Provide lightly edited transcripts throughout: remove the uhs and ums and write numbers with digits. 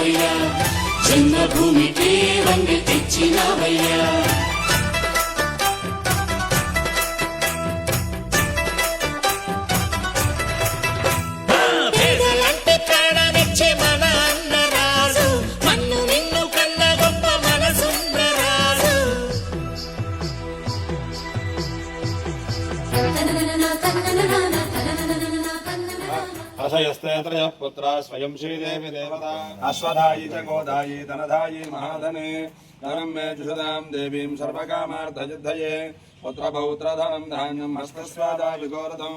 తెచ్చినావయ్యా, జన్మభూమికే వన్నె తెచ్చినావయ్యా. अशयस्तेत्रयः पुत्रा स्वयं श्रीदेवी देवता अश्वधायी च गोधायी धनधायी महाधने धनं मे जुषदां देवीं सर्वकामार्थसिद्धये पुत्रपौत्रधनं धान्यं हस्तस्वादा विगोरधं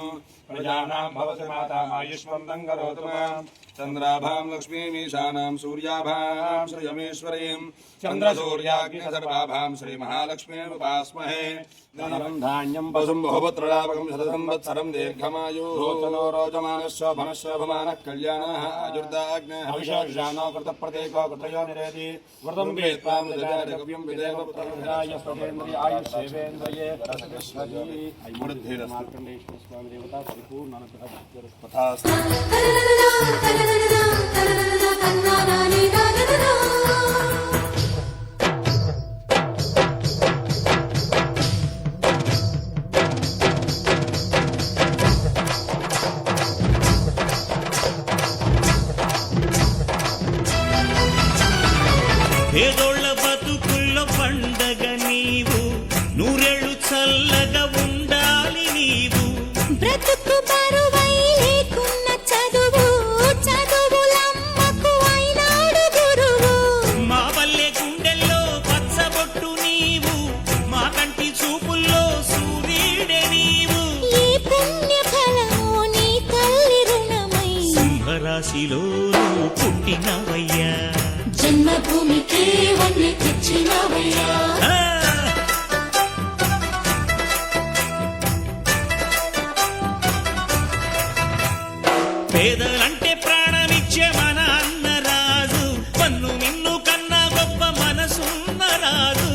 प्रजानां भवति माता आयुष्मन्दं करोतु मां चन्द्राभां लक्ष्मीमीशानां सूर्याभां श्रियमेश्वरीं चन्द्रसूर्याग्निसर्वाभां श्रीमहालक्ष्मीमुपास्महे धनं धान्यं पशुं बहुपुत्रलाभकं शतसंवत्सरं दीर्घमायुः रोचनो रोचमानशोभनशोभमानः कल्याणः आयुर्दाग्ने हविषानो कृतप्रत्येको कृतयो निरेति व्रतं वेत्त्वा मृतजातकव्यं विदेव पुत्रविधाय स्वकेन्द्रिय आयुष्येवेन्द्रिये रसविश्वजी मार्कण्डेश्वर स्वामी देवता परिपूर्णानुग्रहस्तथास्तु। పేదోళ్ళ బతుకుల్లో పండగ నీవు, నూరేళ్ళు చల్లగా ఉండాలి నీవు. బ్రతుకు బరువై లేకున్న చదువు, చదువులమ్మకు అయినాడు గురువు. మా పల్లె గుండెల్లో పచ్చబొట్టు నీవు, మా కంటి చూపుల్లో సూర్యుడే నీవు. ఈ పుణ్య ఫలము నీ తల్లి రుణమై సింహరాశిలో నువ్వు పుట్టినవయ్యా, జన్మభూమికే వన్నె తెచ్చినావయ్యా. పేదలంటే ప్రాణమిచ్చే మన అన్నరాజు, పన్ను నిన్ను కన్నా గొప్ప మనసున్న రాజు.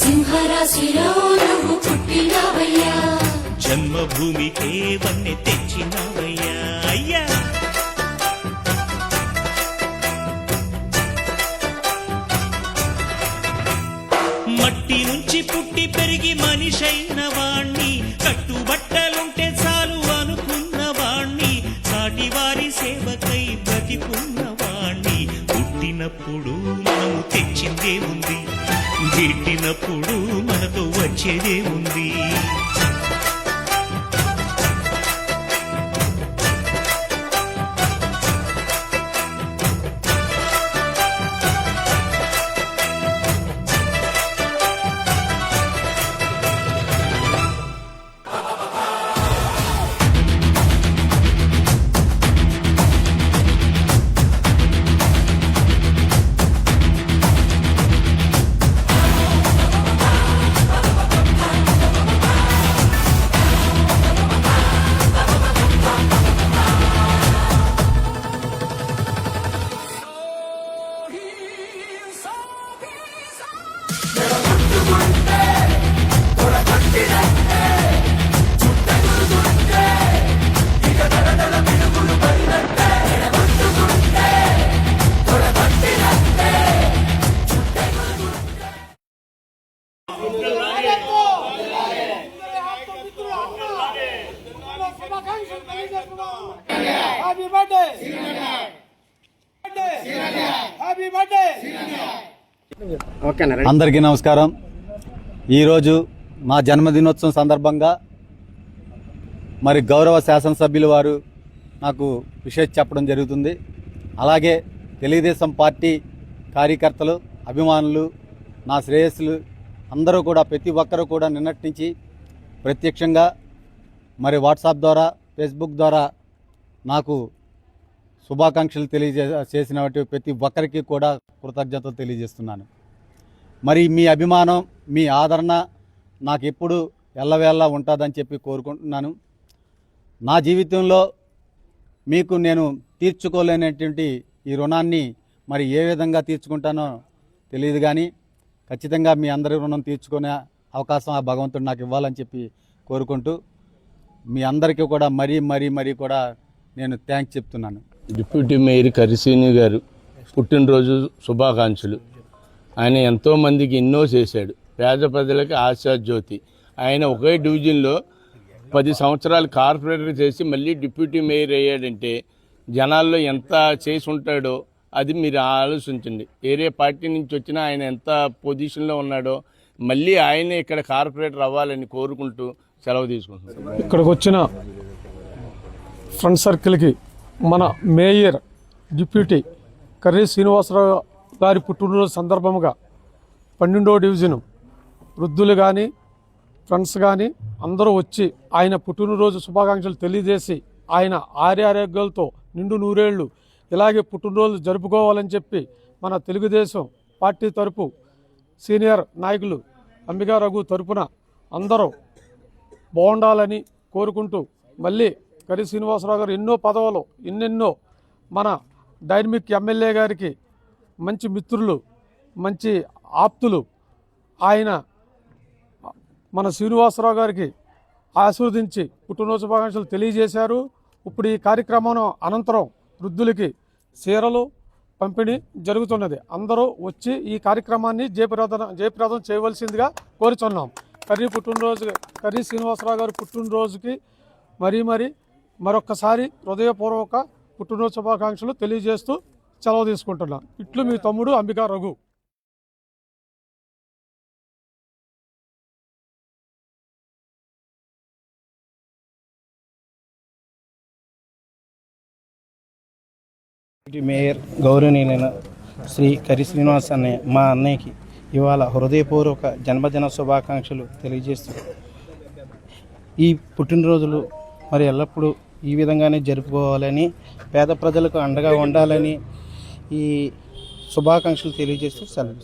సింహరాశిలో నువ్వు పుట్టినావయ్యా, జన్మభూమికే వన్నె తెచ్చినావయ్యా. అయ్యా మట్టి నుంచి పుట్టి పెరిగి మనిషైన వాణ్ణి, కట్టుబట్టలుంటే చాలు అనుకున్న వాణ్ణి, సాటి వారి సేవకై బ్రతికున్న వాణ్ణి. పుట్టినప్పుడు మనము తెచ్చిందే ఉంది, గిట్టినప్పుడు మనతో వచ్చేదే ఉంది. అందరికీ నమస్కారం. ఈరోజు మా జన్మదినోత్సవం సందర్భంగా మరి గౌరవ శాసనసభ్యులు వారు నాకు విషయం చెప్పడం జరుగుతుంది. అలాగే తెలుగుదేశం పార్టీ కార్యకర్తలు, అభిమానులు, నా శ్రేయస్సులు అందరూ కూడా, ప్రతి ఒక్కరూ కూడా నిన్నటి నుంచి ప్రత్యక్షంగా మరి వాట్సాప్ ద్వారా, ఫేస్బుక్ ద్వారా నాకు శుభాకాంక్షలు చేసినటువంటి ప్రతి ఒక్కరికి కూడా కృతజ్ఞతలు తెలియజేస్తున్నాను. మరి మీ అభిమానం, మీ ఆదరణ నాకు ఎప్పుడు ఎల్లవేళలా ఉంటుందని చెప్పి కోరుకుంటున్నాను. నా జీవితంలో మీకు నేను తీర్చుకోలేనటువంటి ఈ రుణాన్ని మరి ఏ విధంగా తీర్చుకుంటానో తెలియదు, కానీ ఖచ్చితంగా మీ అందరి రుణం తీర్చుకునే అవకాశం ఆ భగవంతుడు నాకు ఇవ్వాలని చెప్పి కోరుకుంటూ మీ అందరికీ కూడా మరీ కూడా నేను థ్యాంక్స్ చెప్తున్నాను. డిప్యూటీ మేయర్ కరిసీని గారు పుట్టినరోజు శుభాకాంక్షలు. ఆయన ఎంతోమందికి ఎన్నో చేశాడు, పేద ప్రజలకి ఆశాజ్యోతి. ఆయన ఒకే డివిజన్లో 10 సంవత్సరాలు కార్పొరేటర్ చేసి మళ్ళీ డిప్యూటీ మేయర్ అయ్యాడంటే జనాల్లో ఎంత చేసి ఉంటాడో అది మీరు ఆలోచించండి. వేరే పార్టీ నుంచి వచ్చినా ఆయన ఎంత పొజిషన్లో ఉన్నాడో మళ్ళీ ఆయనే ఇక్కడ కార్పొరేటర్ అవ్వాలని కోరుకుంటూ సెలవు తీసుకుంటున్నాను. ఇక్కడికి వచ్చిన ఫ్రెండ్ సర్కిల్కి మన మేయర్ డిప్యూటీ కర్రీ శ్రీనివాసరావు గారి పుట్టినరోజు సందర్భంగా 12వ డివిజను వృద్ధులు కానీ ఫ్రెండ్స్ కానీ అందరూ వచ్చి ఆయన పుట్టినరోజు శుభాకాంక్షలు తెలియజేసి ఆయన ఆరోగ్యాలతో నిండు నూరేళ్లు ఇలాగే పుట్టినరోజు జరుపుకోవాలని చెప్పి మన తెలుగుదేశం పార్టీ తరపు సీనియర్ నాయకులు అంబికా రఘు తరపున అందరూ బాగుండాలని కోరుకుంటూ, మళ్ళీ కర్రీ శ్రీనివాసరావు గారు ఎన్నో పదవులు ఎన్నెన్నో మన డైనమిక్ ఎమ్మెల్యే గారికి మంచి మిత్రులు, మంచి ఆప్తులు, ఆయన మన శ్రీనివాసరావు గారికి ఆశీర్వదించి పుట్టినరోజు శుభాకాంక్షలు తెలియజేశారు. ఇప్పుడు ఈ కార్యక్రమం అనంతరం వృద్ధులకి చీరలు పంపిణీ జరుగుతున్నది. అందరూ వచ్చి ఈ కార్యక్రమాన్ని జయప్రదం చేయవలసిందిగా కోరుచున్నాం. కర్రీ శ్రీనివాసరావు గారి పుట్టినరోజుకి మరొక్కసారి హృదయపూర్వక పుట్టినరోజు శుభాకాంక్షలు తెలియజేస్తూ సెలవు తీసుకుంటున్నాం. ఇట్లు మీ తమ్ముడు అంబికా రఘు. మేయర్ గౌరవనీయులైన శ్రీ కర్రీ శ్రీనివాస్ అన్నయ్య, మా అన్నయ్యకి ఇవాళ హృదయపూర్వక జన్మదిన శుభాకాంక్షలు తెలియజేస్తూ ఈ పుట్టినరోజులు మరి ఎల్లప్పుడూ ఈ విధంగానే జరుపుకోవాలని, పేద ప్రజలకు అండగా ఉండాలని ఈ శుభాకాంక్షలు తెలియజేస్తూ సెలవు.